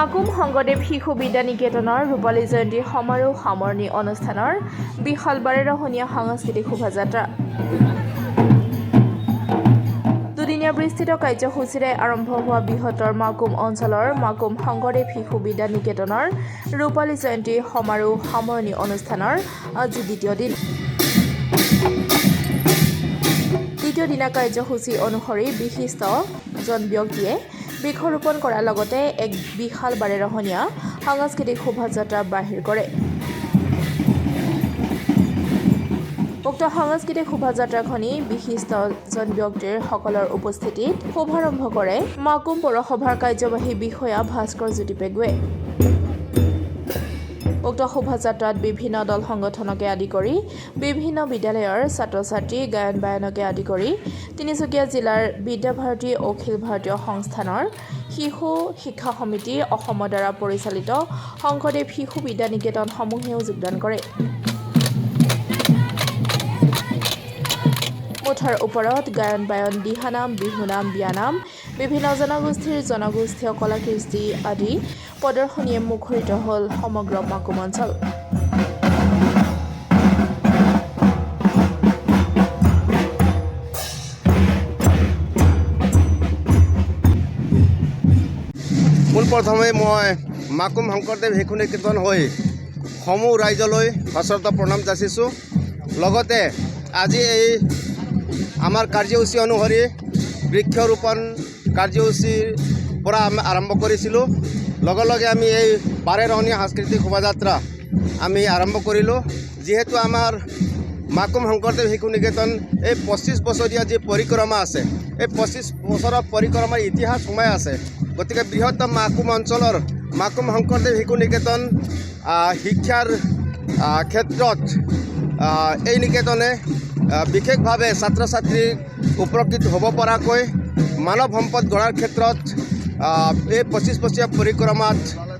মাকুম শংকৰদেৱ শিশু বিদ্যা নিকেতনৰ ৰূপালী জয়ন্তী সমাৰোহ সামৰণি অনুষ্ঠানৰ বিশাল বাৰেৰহণীয়া সাংস্কৃতিক শোভাযাত্ৰা দুদিনীয়া বিস্তৃত কাৰ্যসূচীৰে আৰম্ভ হোৱা বৃহত্তৰ মাকুম অঞ্চলৰ মাকুম শংকৰদেৱ শিশু বিদ্যা নিকেতনৰ ৰূপালী জয়ন্তী সমাৰোহ সামৰণি অনুষ্ঠানৰ আজি দ্বিতীয় দিন। দ্বিতীয় দিনা কাৰ্যসূচী অনুসৰি বিশিষ্ট জন ব্যক্তিয়ে বৃক্ষৰোপণ কৰাৰ লগতে এক বিশাল বাৰেৰহণীয়া সাংস্কৃতিক শোভাযাত্ৰা বাহিৰ কৰে। উক্ত সাংস্কৃতিক শোভাযাত্ৰাখনি বিশিষ্ট জন ব্যক্তিৰ সকলৰ উপস্থিতিত শুভাৰম্ভ কৰে মাকুম পৌৰসভাৰ কাৰ্যবাহী বিষয়া ভাস্কৰ জ্যোতি পেগুৱে। উক্ত শোভাযাত্ৰাত বিভিন্ন দল সংগঠনকে আদি কৰি বিভিন্ন বিদ্যালয়ৰ ছাত্ৰ ছাত্ৰী গায়ন বায়নকে আদি কৰি তিনিচুকীয়া জিলাৰ বিদ্যাভাৰতী অখিল ভাৰতীয় সংস্থানৰ শিশু শিক্ষা সমিতি অসমৰ দ্বাৰা পৰিচালিত শংকৰদেৱ শিশু বিদ্যা নিকেতনসমূহেও যোগদান কৰে। মুঠৰ ওপৰত গায়ন বায়ন দিহানাম বিহুনাম বিয়ানাম বিভিন্ন জনগোষ্ঠীয় কলাকৃষ্টি আদি প্ৰদৰ্শনীয়ে মুখৰিত হ'ল সমগ্ৰ মাকুম অঞ্চল। পোনপ্ৰথমে মই মাকুম শংকৰদেৱ শিশু নিকেতন হৈ সমূহ ৰাইজলৈ সশ্ৰদ্ধ প্ৰণাম যাচিছোঁ। লগতে আজি এই আমাৰ কাৰ্যসূচী অনুসৰি বৃক্ষৰোপণ কাৰ্যসূচীৰ পৰা আমি আৰম্ভ কৰিছিলোঁ। লগে লগে আমি এই বাৰেৰহণীয়া সাংস্কৃতিক শোভাযাত্ৰা আমি আৰম্ভ কৰিলোঁ। যিহেতু আমাৰ মাকুম শংকৰদেৱ শিশু নিকেতন এই 25 বছৰীয়া যি পৰিক্ৰমা আছে, এই 25 বছৰৰ পৰিক্ৰমাৰ ইতিহাস সোমাই আছে। গতিকে বৃহত্তম মাকুম অঞ্চলৰ মাকুম শংকৰদেৱ শিশু নিকেতন শিক্ষাৰ ক্ষেত্ৰত এই নিকেতনে বিশেষভাৱে ছাত্ৰ ছাত্ৰীক উপকৃত হ'ব পৰাকৈ মানৱ সম্পদ গঢ়াৰ ক্ষেত্ৰত এই 25 বছৰীয়া পৰিক্ৰমাত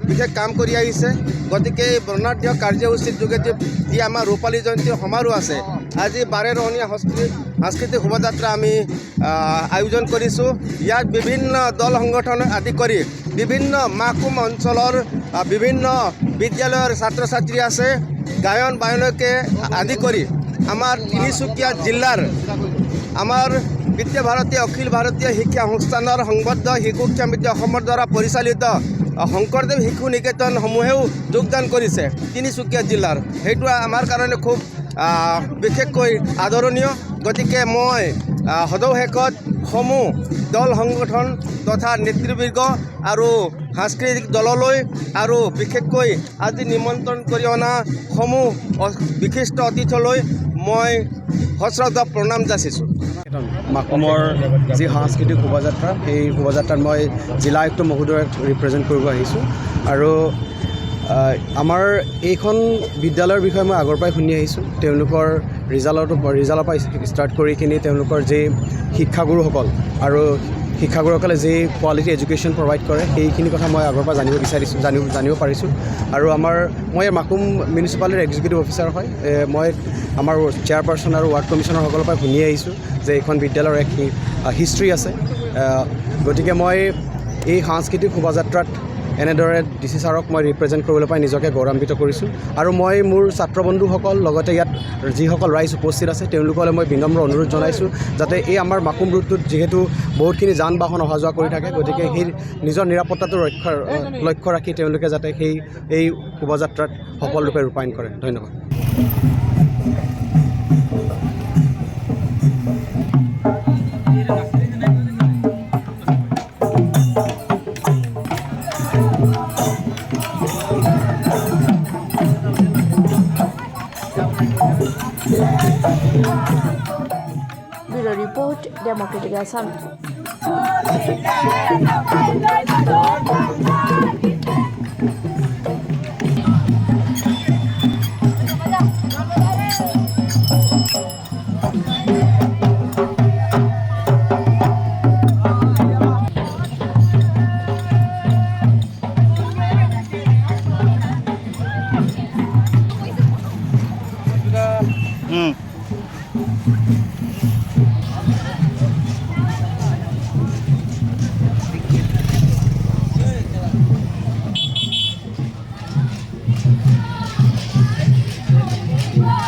বিশেষ কাম কৰি আহিছে। গতিকে এই বৰ্ণাঢ্য কাৰ্যসূচীৰ যোগেদি যি আমাৰ ৰূপালী জয়ন্তীৰ সমাৰোহ আছে, আজি বাৰেৰহণীয়া সাংস্কৃতিক শোভাযাত্ৰা আমি আয়োজন কৰিছোঁ। ইয়াত বিভিন্ন দল সংগঠন আদি কৰি বিভিন্ন মাকুম অঞ্চলৰ বিভিন্ন বিদ্যালয়ৰ ছাত্ৰ ছাত্ৰী আছে। গায়ন বায়নকে আদি কৰি আমাৰ তিনিচুকীয়া জিলাৰ আমাৰ বিদ্যাভাৰতী অখিল ভাৰতীয় শিক্ষা সংস্থানৰ সংবদ্ধ শিশু শিক্ষা সমিতি অসমৰ দ্বাৰা পৰিচালিত শংকৰদেৱ শিশু নিকেতনসমূহেও যোগদান কৰিছে তিনিচুকীয়া জিলাৰ। সেইটো আমাৰ কাৰণে খুব বিশেষকৈ আদৰণীয়। গতিকে মই সদৌ শেষত সমূহ দল সংগঠন তথা নেতৃবৃন্দ আৰু সাংস্কৃতিক দললৈ আৰু বিশেষকৈ আজি নিমন্ত্ৰণ কৰি অনা সমূহ বিশিষ্ট অতিথিলৈ মই সশ্ৰদ্ধ প্ৰণাম যাচিছোঁ। মাকুমৰ যি সাংস্কৃতিক শোভাযাত্ৰা, সেই শোভাযাত্ৰাত মই জিলা আয়ুক্ত মহোদয়ক ৰিপ্ৰেজেণ্ট কৰিব আহিছোঁ। আৰু আমাৰ এইখন বিদ্যালয়ৰ বিষয়ে মই আগৰ পৰাই শুনি আহিছোঁ। তেওঁলোকৰ ৰিজাল্টৰ পৰা ষ্টাৰ্ট কৰি কিনি তেওঁলোকৰ যি শিক্ষাগুৰুসকল আৰু শিক্ষাগুৰুসকলে যি কোৱালিটি এডুকেশ্যন প্ৰভাইড কৰে, সেইখিনি কথা মই আগৰ পৰা জানিব পাৰিছোঁ। আৰু মই মাকুম মিউনিচিপালিটিৰ এক্সিকিউটিভ অফিচাৰ হয়। মই আমাৰ চেয়াৰপাৰ্চন আৰু ৱাৰ্ড কমিশ্যনাৰ সকলৰ পৰা শুনি আহিছোঁ যে এইখন বিদ্যালয়ৰ এক হিষ্ট্ৰী আছে। গতিকে মই এই সাংস্কৃতিক শোভাযাত্ৰাত এনেদৰে DC ছাৰক মই ৰিপ্ৰেজেণ্ট কৰিবলৈ পাই নিজকে গৌৰৱান্বিত কৰিছোঁ। আৰু মই মোৰ ছাত্ৰ বন্ধুসকল লগতে ইয়াত যিসকল ৰাইজ উপস্থিত আছে তেওঁলোকলৈ মই বিনম্ৰ অনুৰোধ জনাইছোঁ যাতে এই আমাৰ মাকুম ৰোডটোত যিহেতু বহুতখিনি যান বাহন অহা যোৱা কৰি থাকে, গতিকে সেই নিজৰ নিৰাপত্তাটো লক্ষ্য ৰাখি তেওঁলোকে যাতে এই শোভাযাত্ৰাত সফলৰূপে ৰূপায়ণ কৰে। ধন্যবাদ। Bureau report democratic Assam.